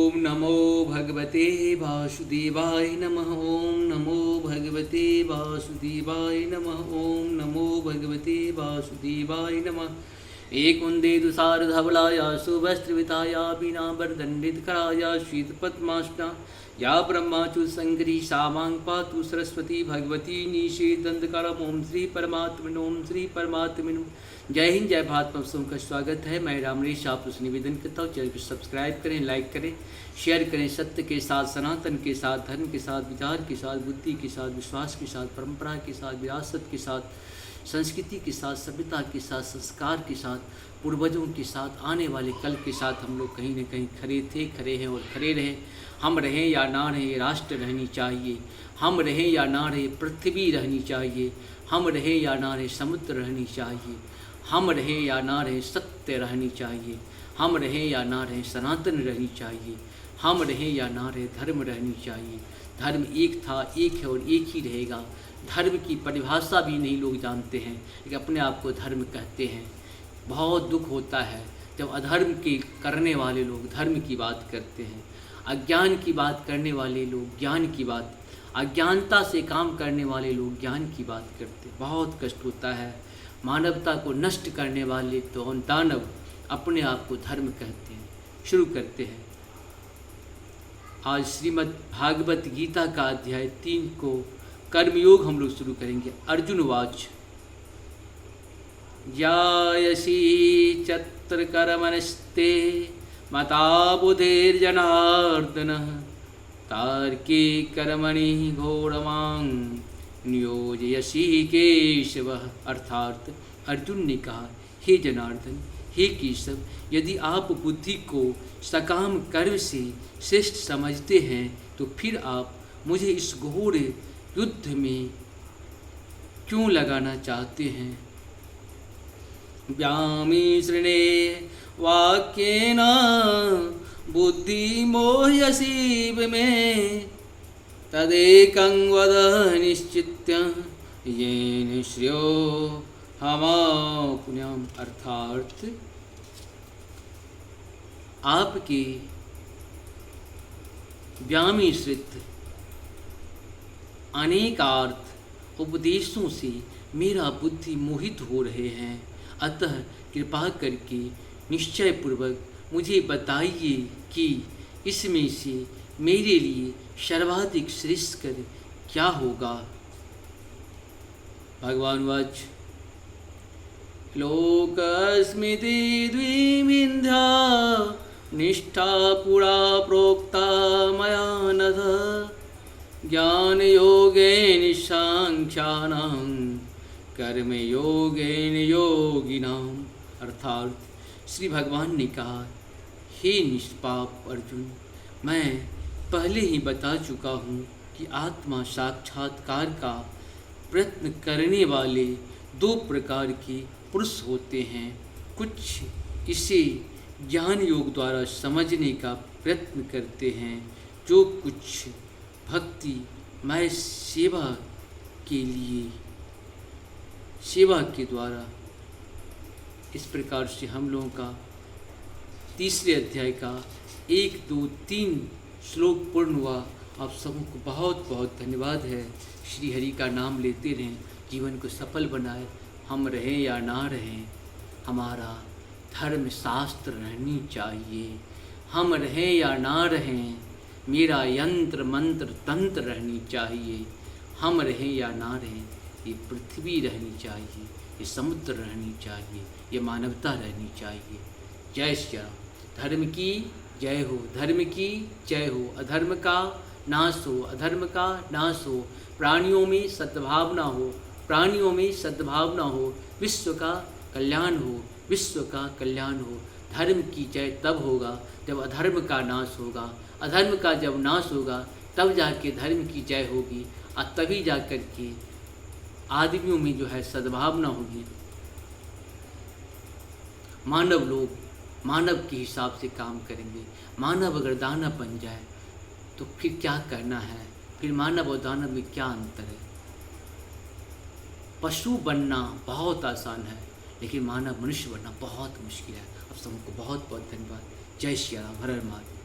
ओम नमो भगवते वासुदेवाय नमः। ओम नमो भगवते वासुदेवाय नमः। ओम नमो भगवते वासुदेवाय नमः। एक वंदे तुषार धवलाया सुवस्त्रविताया बीनावरदंडितकराया शीतपद्मासना या ब्रह्माचु संकरी सामांग पातु सरस्वती भगवती निषेदंतकारम। ओम श्री परमात्मनो ओम श्री परमात्मनो। जय हिंद, जय भारत। आप सबका स्वागत है। मैं रामरेश आप उस निवेदन करता हूँ, चैनल को सब्सक्राइब करें, लाइक करें, शेयर करें। सत्य के साथ, सनातन के साथ, धर्म के साथ, विचार के साथ, बुद्धि के साथ, विश्वास के साथ, परंपरा के साथ, विरासत के साथ, संस्कृति के साथ, सभ्यता के साथ, संस्कार के साथ, पूर्वजों के साथ, आने वाले कल के साथ हम लोग कहीं न कहीं खड़े थे, खड़े हैं और खड़े रहें। हम रहें या ना रहें, राष्ट्र रहनी चाहिए। हम रहें या ना रहें, पृथ्वी रहनी चाहिए। हम रहें या ना रहें, समुद्र रहनी चाहिए। हम रहें या ना रहें, सत्य रहनी चाहिए। हम रहें या ना रहें, सनातन रहनी चाहिए। हम रहें या ना रहें, धर्म रहनी चाहिए। धर्म एक था, एक है और एक ही रहेगा। धर्म की परिभाषा भी नहीं लोग जानते हैं, लेकिन अपने आप को धर्म कहते हैं। बहुत दुख होता है जब अधर्म के करने वाले लोग धर्म की बात करते हैं, अज्ञान की बात करने वाले लोग ज्ञान की बात, अज्ञानता से काम करने वाले लोग ज्ञान की बात करते हैं। बहुत कष्ट होता है। मानवता को नष्ट करने वाले तो दानव अपने आप को धर्म कहते हैं। शुरू करते हैं। आज श्रीमद् भागवत गीता का अध्याय 3 को कर्मयोग हम लोग शुरू करेंगे। अर्जुन वाच जायसी चत्र कर्मणस्ते मता बुधिर्जनार्दन तार्के कर्मणि घोरमां नियोजयसी केशव। अर्थात अर्जुन ने कहा, हे जनार्दन, हे केशव, यदि आप बुद्धि को सकाम कर्म से श्रेष्ठ समझते हैं तो फिर आप मुझे इस घोर युद्ध में क्यों लगाना चाहते हैं। व्यामी शृणे वाक्येन बुद्धि मोह्यसीव में तदेकं वद निश्चित्य येन श्रेयो हमाप्नुयाम। अर्थात आपके व्यामिश्रित अनेकार्थ उपदेशों से मेरा बुद्धि मोहित हो रहे हैं। अतः कृपा करके निश्चयपूर्वक मुझे बताइए कि इसमें से मेरे लिए सर्वाधिक श्रेष्ठ कर क्या होगा। भगवान वाच लोकस्मिति द्विविधा निष्ठा पुरा प्रोक्ता मया नघ ज्ञान योगेन सांख्यानां कर्म योगेन योगिनां। अर्थात श्री भगवान ने कहा, हे निष्पाप अर्जुन, मैं पहले ही बता चुका हूँ कि आत्मा साक्षात्कार का प्रयत्न करने वाले 2 प्रकार के पुरुष होते हैं। कुछ इसे ज्ञान योग द्वारा समझने का प्रयत्न करते हैं, जो कुछ भक्ति मैं सेवा के लिए सेवा के द्वारा। इस प्रकार से हम लोगों का 3रे अध्याय का 1, 2, 3 श्लोक पूर्ण हुआ। आप सबको बहुत बहुत धन्यवाद है। श्री हरि का नाम लेते रहें, जीवन को सफल बनाए। हम रहें या ना रहें, हमारा धर्म शास्त्र रहनी चाहिए। हम रहें या ना रहें, मेरा यंत्र मंत्र तंत्र रहनी चाहिए। हम रहें या ना रहें, ये पृथ्वी रहनी चाहिए, ये समुद्र रहनी चाहिए, ये मानवता रहनी चाहिए। जय श्री राम। धर्म की जय हो, धर्म की जय हो। अधर्म का नाश हो, अधर्म का नाश हो। प्राणियों में सद्भावना हो, प्राणियों में सद्भावना हो। विश्व का कल्याण हो, विश्व का कल्याण हो। धर्म की जय तब होगा जब अधर्म का नाश होगा। अधर्म का जब नाश होगा तब जाके धर्म की जय होगी, और तभी जा कर के आदमियों में जो है सद्भावना होगी। मानव लोग मानव के हिसाब से काम करेंगे। मानव अगर दानव बन जाए तो फिर क्या करना है? फिर मानव और दानव में क्या अंतर है? पशु बनना बहुत आसान है, लेकिन मानव मनुष्य बनना बहुत मुश्किल है। अब सबको बहुत बहुत धन्यवाद। जय श्री राम। हर हर महादेव।